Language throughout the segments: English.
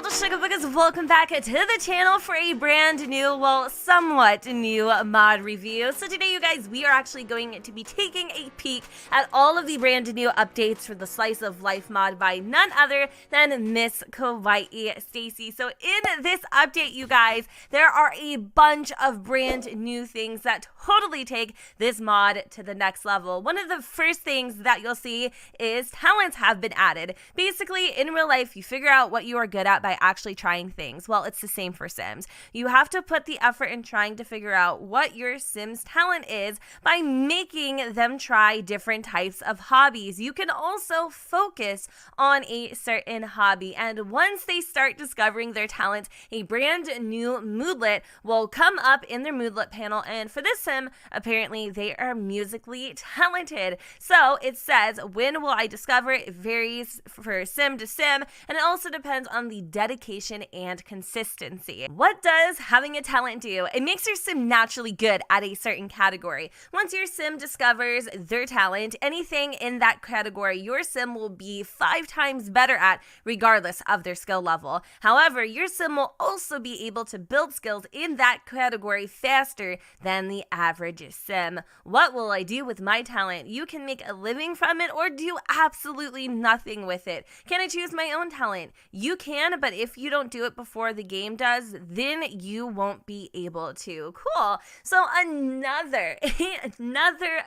Untitled Sugar Bookers, welcome back to the channel for a brand new, well, somewhat new mod review. So today, you guys, we are actually going to be taking a peek at all of the brand new updates for the Slice of Life mod by none other than Miss Kawaii Stacy. So in this update, you guys, there are a bunch of brand new things that totally take this mod to the next level. One of the first things that you'll see is talents have been added. Basically, in real life, you figure out what you are good at by actually trying things. Well, it's the same for Sims. You have to put the effort in trying to figure out what your Sims talent is by making them try different types of hobbies. You can also focus on a certain hobby, and once they start discovering their talent, a brand new moodlet will come up in their moodlet panel, and for this Sim, apparently they are musically talented. So it says, when will I discover it? It varies for Sim to Sim, and it also depends on the dedication and consistency. What does having a talent do? It makes your Sim naturally good at a certain category. Once your Sim discovers their talent, anything in that category, your Sim will be 5 times better at, regardless of their skill level. However, your Sim will also be able to build skills in that category faster than the average Sim. What will I do with my talent? You can make a living from it or do absolutely nothing with it. Can I choose my own talent? You can, but if you don't do it before the game does, then you won't be able to. Cool. So another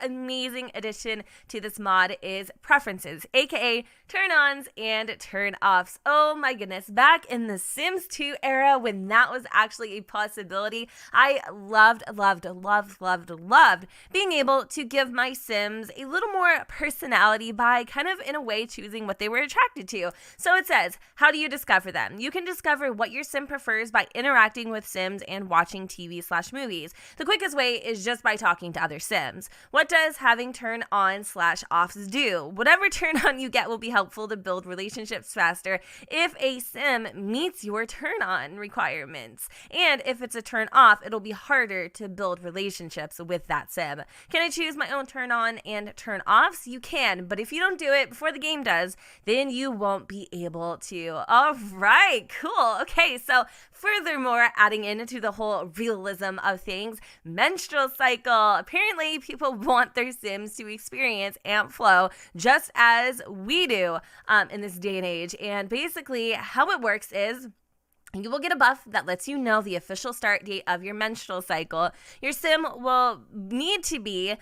amazing addition to this mod is preferences, aka turn-ons and turn-offs. Oh my goodness, back in the Sims 2 era when that was actually a possibility, I loved being able to give my Sims a little more personality by kind of in a way choosing what they were attracted to. So it says, how do you discover them? You can discover what your Sim prefers by interacting with Sims and watching TV/movies. The quickest way is just by talking to other Sims. What does having turn-on/offs do? Whatever turn-on you get will be helpful to build relationships faster if a Sim meets your turn-on requirements. And if it's a turn-off, it'll be harder to build relationships with that Sim. Can I choose my own turn-on and turn-offs? You can, but if you don't do it before the game does, then you won't be able to. All right, cool. Okay, so furthermore, adding into the whole realism of things, menstrual cycle. Apparently, people want their Sims to experience amp flow just as we do in this day and age. And basically, how it works is, you will get a buff that lets you know the official start date of your menstrual cycle. Your Sim will need to be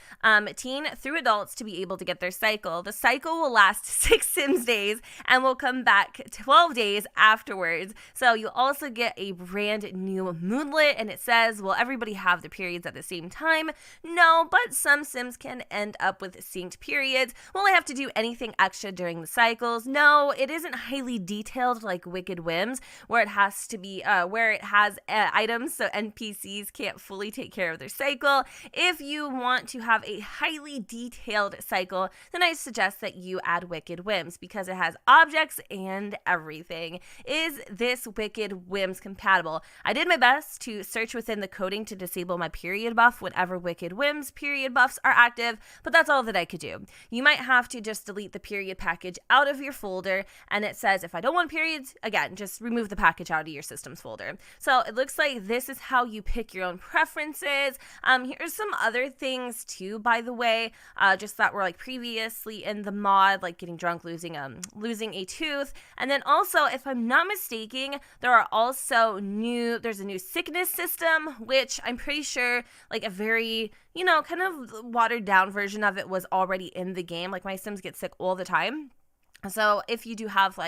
teen through adults to be able to get their cycle. The cycle will last 6 Sims days and will come back 12 days afterwards. So you also get a brand new moodlet, and it says, will everybody have the periods at the same time? No, but some Sims can end up with synced periods. Will I have to do anything extra during the cycles? No, it isn't highly detailed like Wicked Whims, where it has to be where it has items so NPCs can't fully take care of their cycle. If you want to have a highly detailed cycle, then I suggest that you add Wicked Whims because it has objects and everything. Is this Wicked Whims compatible? I did my best to search within the coding to disable my period buff whenever Wicked Whims period buffs are active, but that's all that I could do. You might have to just delete the period package out of your folder, and it says if I don't want periods, again, just remove the package out of your systems folder. So it looks like this is how you pick your own preferences. Here's some other things too, by the way, just that were like previously in the mod, like getting drunk, losing a tooth. And then also, if I'm not mistaken, there's a new sickness system, which I'm pretty sure like a very, kind of watered down version of it was already in the game. Like my Sims get sick all the time. So if you do have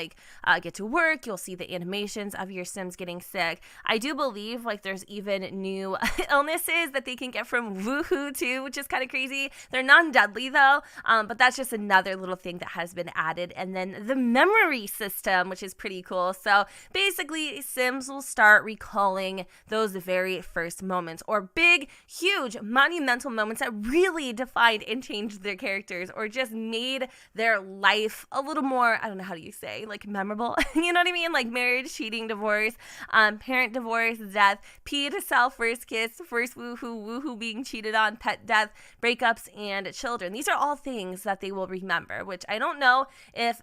get to work, you'll see the animations of your Sims getting sick. I do believe there's even new illnesses that they can get from Woohoo too, which is kind of crazy. They're non-deadly though, but that's just another little thing that has been added. And then the memory system, which is pretty cool. So basically Sims will start recalling those very first moments or big, huge, monumental moments that really defined and changed their characters or just made their life a little little more, I don't know, how do you say, like memorable? You know what I mean? Like marriage, cheating, divorce, parent divorce, death, pee to self, first kiss, first woohoo being cheated on, pet death, breakups, and children. These are all things that they will remember, which I don't know if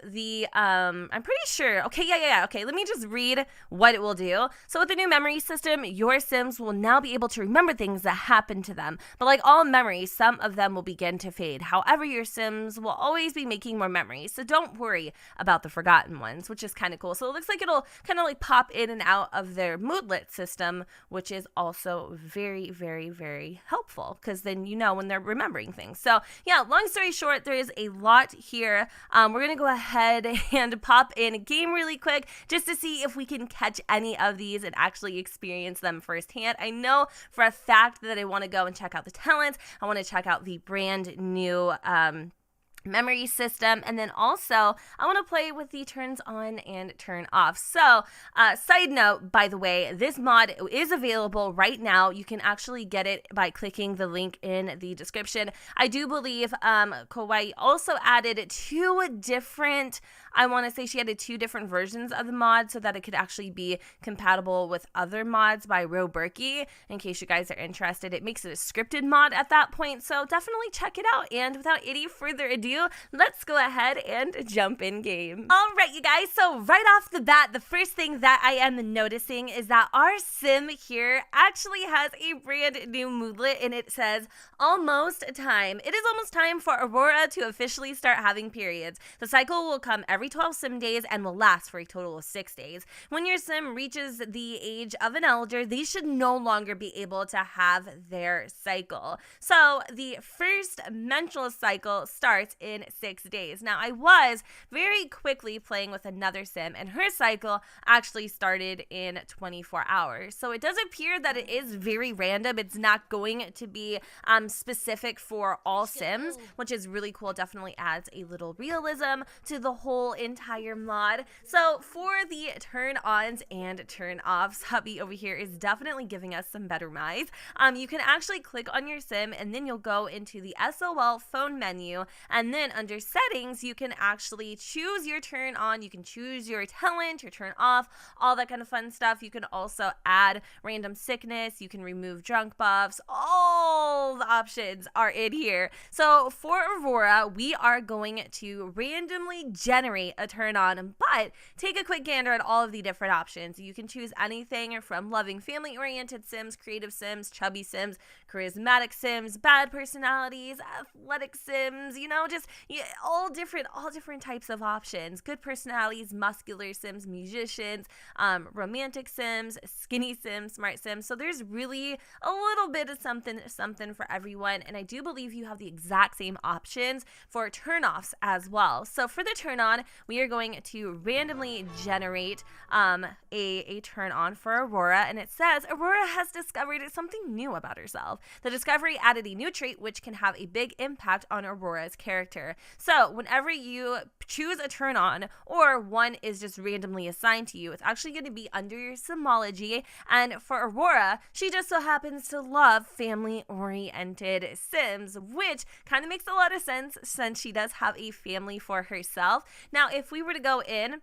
I'm pretty sure. Okay, yeah. Okay, let me just read what it will do. So with the new memory system, your Sims will now be able to remember things that happened to them. But like all memories, some of them will begin to fade. However, your Sims will always be making more memories. So don't worry about the forgotten ones, which is kind of cool. So it looks like it'll kind of like pop in and out of their moodlet system, which is also very, very, very helpful because then you know when they're remembering things. So yeah, long story short, there is a lot here. We're going to go ahead and pop in a game really quick just to see if we can catch any of these and actually experience them firsthand. I know for a fact that I want to go and check out the talents. I want to check out the brand new memory system, and then also I want to play with the turns on and turn off. So side note, by the way, this mod is available right now. You can actually get it by clicking the link in the description. I do believe Kawaii also added two different, I want to say she added two different versions of the mod so that it could actually be compatible with other mods by Roberkey. In case you guys are interested, it makes it a scripted mod at that point, so definitely check it out. And without any further ado, let's go ahead and jump in game. All right, you guys, so right off the bat, the first thing that I am noticing is that our sim here actually has a brand new moodlet, and it says almost time. It is almost time for Aurora to officially start having periods. The cycle will come every 12 sim days and will last for a total of 6 days. When your sim reaches the age of an elder, they should no longer be able to have their cycle. So the first menstrual cycle starts in 6 days. Now, I was very quickly playing with another sim, and her cycle actually started in 24 hours. So it does appear that it is very random. It's not going to be specific for all sims, which is really cool. Definitely adds a little realism to the whole entire mod. So for the turn-ons and turn-offs, hubby over here is definitely giving us some better minds. You can actually click on your sim, and then you'll go into the SOL phone menu, and then under settings, you can actually choose your turn on, you can choose your talent, your turn off, all that kind of fun stuff. You can also add random sickness, you can remove drunk buffs, all the options are in here. So for Aurora, we are going to randomly generate a turn on, but take a quick gander at all of the different options. You can choose anything from loving family-oriented sims, creative sims, chubby sims, charismatic sims, bad personalities, athletic sims, you know, just all different types of options. Good personalities, muscular sims, musicians, romantic sims, skinny sims, smart sims. So there's really a little bit of something for everyone, and I do believe you have the exact same options for turn-offs as well. So for the turn-on, we are going to randomly generate a turn-on for Aurora, and it says Aurora has discovered something new about herself. The discovery added a new trait which can have a big impact on Aurora's character. So whenever you choose a turn on, or one is just randomly assigned to you, it's actually going to be under your Simology. And for Aurora, she just so happens to love family-oriented sims, which kind of makes a lot of sense since she does have a family for herself. Now, if we were to go in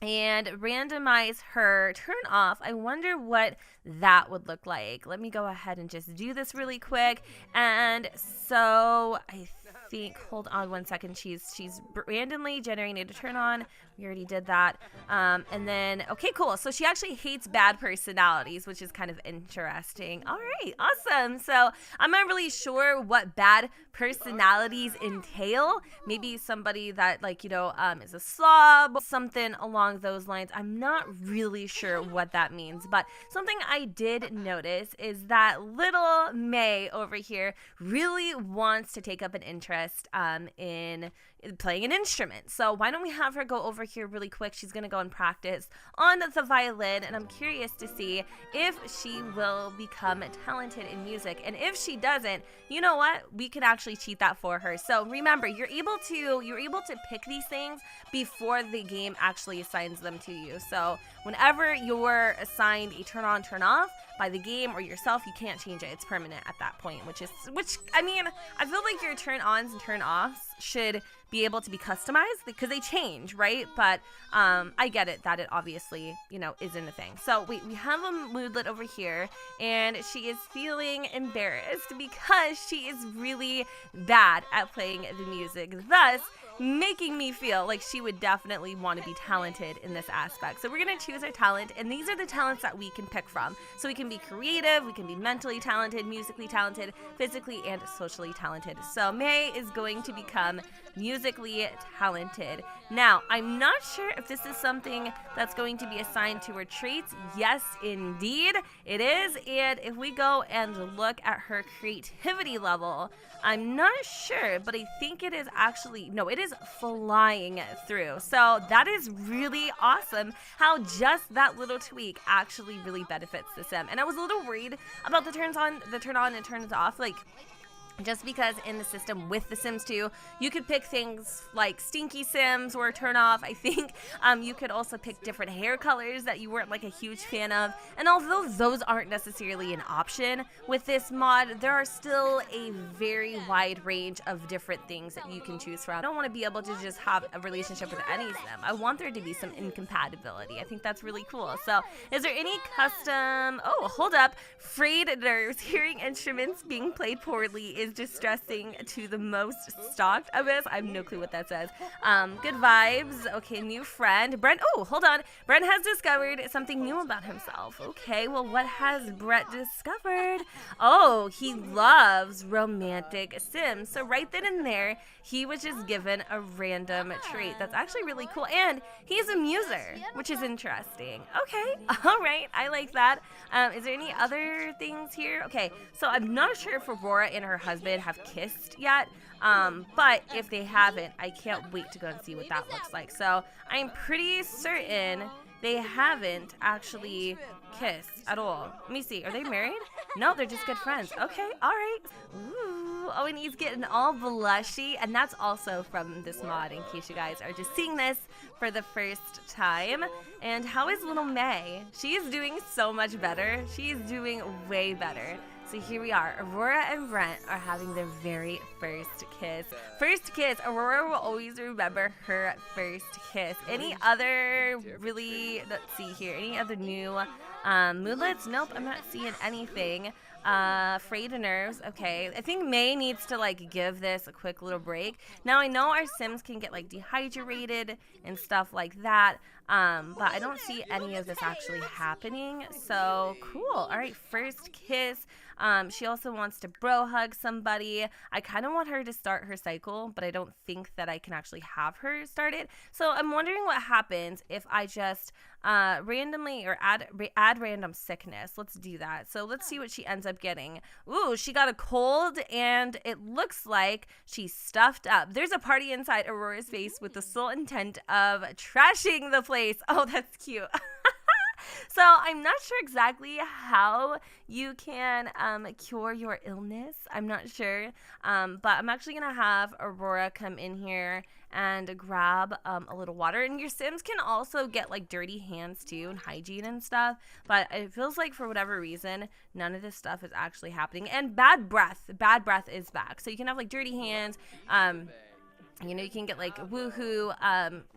and randomize her turn off, I wonder what that would look like. Let me go ahead and just do this really quick. And so I think, hold on one second, she's randomly generated a turn on. We already did that. And then, okay, cool. So she actually hates bad personalities, which is kind of interesting. All right, awesome. So I'm not really sure what bad personalities entail. Maybe somebody that, like, you know, is a slob, something along those lines. I'm not really sure what that means, but something I did notice is that little May over here really wants to take up an interest in playing an instrument. So why don't we have her go over here really quick? She's going to go and practice on the violin, and I'm curious to see if she will become talented in music. And if she doesn't, you know what? We can actually cheat that for her. So remember, you're able to pick these things before the game actually assigns them to you. So whenever you're assigned a turn on, turn off by the game or yourself, you can't change it. It's permanent at that point, which I mean, I feel like your turn ons and turn offs should be able to be customized because they change, right? But I get it that it obviously, isn't a thing. So we have a moodlet over here, and she is feeling embarrassed because she is really bad at playing the music, thus making me feel like she would definitely want to be talented in this aspect. So we're going to choose our talent, and these are the talents that we can pick from. So we can be creative, we can be mentally talented, musically talented, physically and socially talented. So May is going to become musically talented. Now, I'm not sure if this is something that's going to be assigned to her traits. Yes, indeed, it is. And if we go and look at her creativity level, I'm not sure, but I think it is actually, no, it is flying through. So that is really awesome how just that little tweak actually really benefits the sim. And I was a little worried about the turn on and turns off, just because in the system with The Sims 2, you could pick things like stinky Sims or turn off. I think you could also pick different hair colors that you weren't a huge fan of. And although those aren't necessarily an option with this mod, there are still a very wide range of different things that you can choose from. I don't want to be able to just have a relationship with any Sim. I want there to be some incompatibility. I think that's really cool. So is there any custom, hold up, frayed nerves, hearing instruments being played poorly is distressing to the most stalked of us. I have no clue what that says. Good vibes. Okay, new friend. Brent, hold on. Brent has discovered something new about himself. Okay, well, what has Brent discovered? Oh, he loves romantic Sims. So right then and there, he was just given a random trait. That's actually really cool. And he's a muser, which is interesting. Okay, all right. I like that. Is there any other things here? Okay, so I'm not sure if Aurora and her husband have kissed yet, but if they haven't, I can't wait to go and see what that looks like. So I'm pretty certain they haven't actually kissed at all. Let me see. Are they married? No, they're just good friends. Okay, all right. Ooh, and he's getting all blushy, and that's also from this mod, in case you guys are just seeing this for the first time. And how is little May? She is doing so much better. She is doing way better. So here we are. Aurora and Brent are having their very first kiss. First kiss. Aurora will always remember her first kiss. Any other really, let's see here, any other new moodlets? Nope, I'm not seeing anything. Frayed nerves. Okay, I think May needs to give this a quick little break. Now I know our Sims can get dehydrated and stuff like that, but I don't see any of this actually happening. So cool. All right, first kiss. She also wants to bro hug somebody. I kind of want her to start her cycle, but I don't think that I can actually have her start it. So I'm wondering what happens if I just randomly or add random sickness. Let's do that. So let's see what she ends up getting. Ooh, she got a cold, and it looks like she's stuffed up. There's a party inside Aurora's face with the sole intent of trashing the place. Oh, that's cute. So I'm not sure exactly how you can cure your illness. I'm not sure, but I'm actually going to have Aurora come in here and grab a little water. And your Sims can also get dirty hands too, and hygiene and stuff, but it feels like for whatever reason none of this stuff is actually happening. And bad breath is back, so you can have dirty hands. You can get woohoo,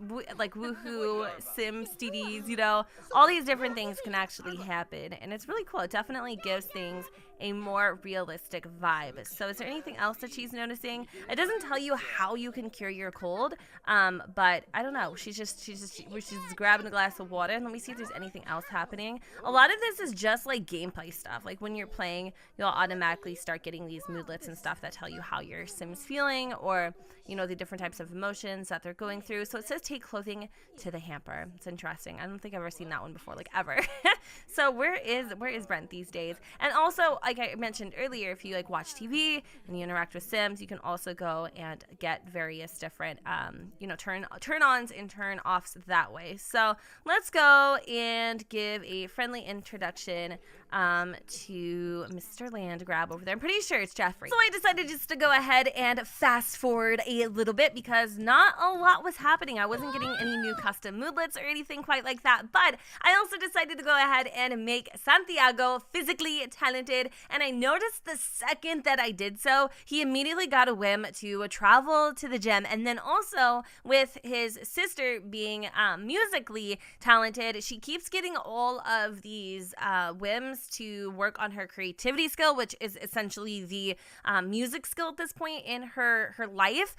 woohoo Sim STDs, all these different things can actually happen. And it's really cool. It definitely gives things a more realistic vibe. So is there anything else that she's noticing? It doesn't tell you how you can cure your cold, but I don't know. She's just grabbing a glass of water, and let me see if there's anything else happening. A lot of this is just gameplay stuff. When you're playing, you'll automatically start getting these moodlets and stuff that tell you how your Sim's feeling, or the different types of emotions that they're going through. So it says take clothing to the hamper. It's interesting. I don't think I've ever seen that one before, ever. So where is Brent these days? And also, like I mentioned earlier, if you watch TV and you interact with Sims, you can also go and get various different turn-ons and turn-offs that way. So let's go and give a friendly introduction to Mr. Landgrab over there. I'm pretty sure it's Jeffrey. So I decided just to go ahead and fast forward a little bit bit because not a lot was happening. I wasn't getting any new custom moodlets or anything quite like that, but I also decided to go ahead and make Santiago physically talented, and I noticed the second that I did so, he immediately got a whim to travel to the gym, and then also with his sister being musically talented, she keeps getting all of these whims to work on her creativity skill, which is essentially the music skill at this point in her life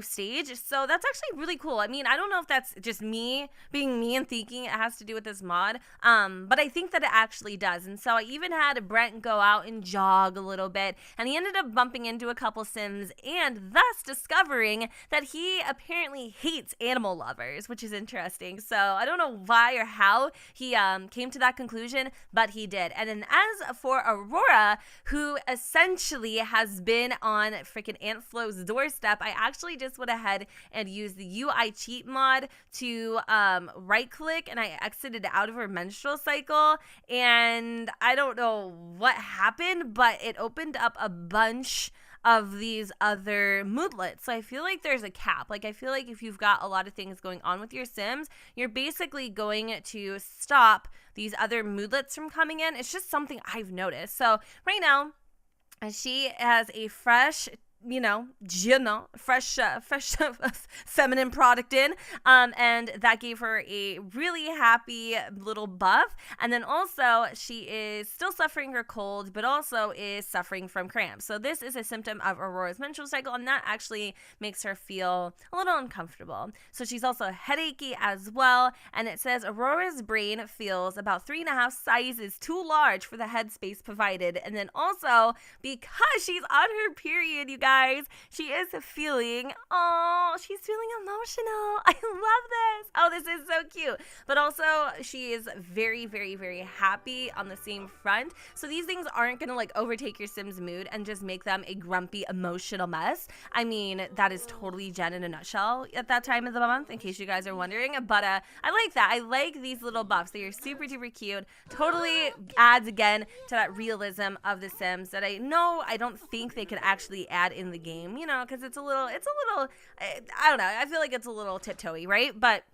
stage. So that's actually really cool. I mean, I don't know if that's just me being me and thinking it has to do with this mod, but I think that it actually does. And so I even had Brent go out and jog a little bit, and he ended up bumping into a couple Sims and thus discovering that he apparently hates animal lovers, which is interesting. So I don't know why or how he came to that conclusion, but he did. And then as for Aurora, who essentially has been on freaking Aunt Flo's doorstep, I actually just went ahead and used the UI cheat mod to right click, and I exited out of her menstrual cycle, and I don't know what happened, but it opened up a bunch of these other moodlets. So I feel like there's a cap. Like, I feel like if you've got a lot of things going on with your Sims, you're basically going to stop these other moodlets from coming in. It's just something I've noticed. So right now, she has a fresh fresh feminine product in, and that gave her a really happy little buff. And then also she is still suffering her cold, but also is suffering from cramps. So this is a symptom of Aurora's menstrual cycle, and that actually makes her feel a little uncomfortable. So she's also headachy as well, and it says Aurora's brain feels about 3.5 sizes too large for the headspace provided. And then also, because she's on her period, you guys, she is feeling emotional. I love this. Oh, this is so cute. But also, she is very, very, very happy on the same front. So these things aren't going to like overtake your Sim's mood and just make them a grumpy, emotional mess. I mean, that is totally Jen in a nutshell at that time of the month, in case you guys are wondering. But I like that. I like these little buffs. They are super, super cute. Totally adds again to that realism of the Sims that I don't think they could actually add in the game, because it's a little, I don't know, I feel like it's a little tiptoey, right? But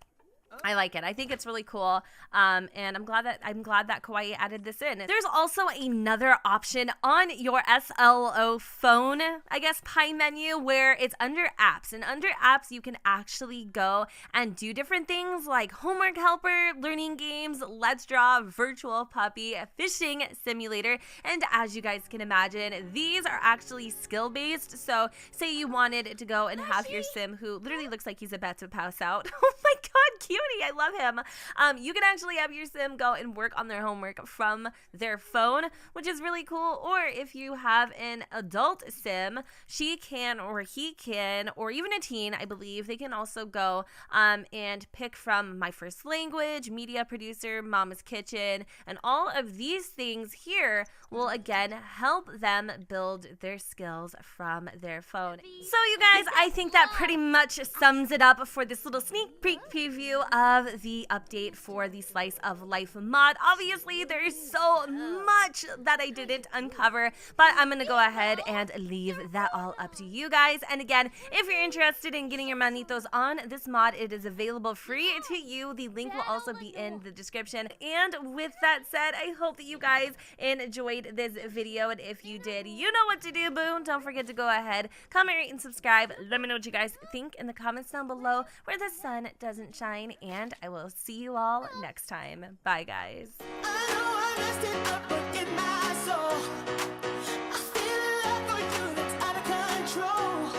I like it. I think it's really cool, and I'm glad that Kawaii added this in. There's also another option on your SLO phone, I guess, pie menu, where it's under apps, and under apps you can actually go and do different things like homework helper, learning games, let's draw, virtual puppy, fishing simulator, and as you guys can imagine, these are actually skill based. So say you wanted to go and have your Sim who literally looks like he's about to pass out. Oh my god, cute. I love him. You can actually have your Sim go and work on their homework from their phone, which is really cool. Or if you have an adult Sim, she can, or he can, or even a teen, I believe, they can also go and pick from My First Language, Media Producer, Mama's Kitchen, and all of these things here will again help them build their skills from their phone. So you guys, I think that pretty much sums it up for this little sneak peek preview of the update for the Slice of Life mod. Obviously, there's so much that I didn't uncover, but I'm gonna go ahead and leave that all up to you guys. And again, if you're interested in getting your manitos on this mod, it is available free to you. The link will also be in the description. And with that said, I hope that you guys enjoyed this video, and if you did, you know what to do, boo. Don't forget to go ahead, comment, rate, and subscribe. Let me know what you guys think in the comments down below where the sun doesn't shine, and I will see you all next time. Bye, guys. I know I messed it up, but in my soul, I feel a love for you that's out of control.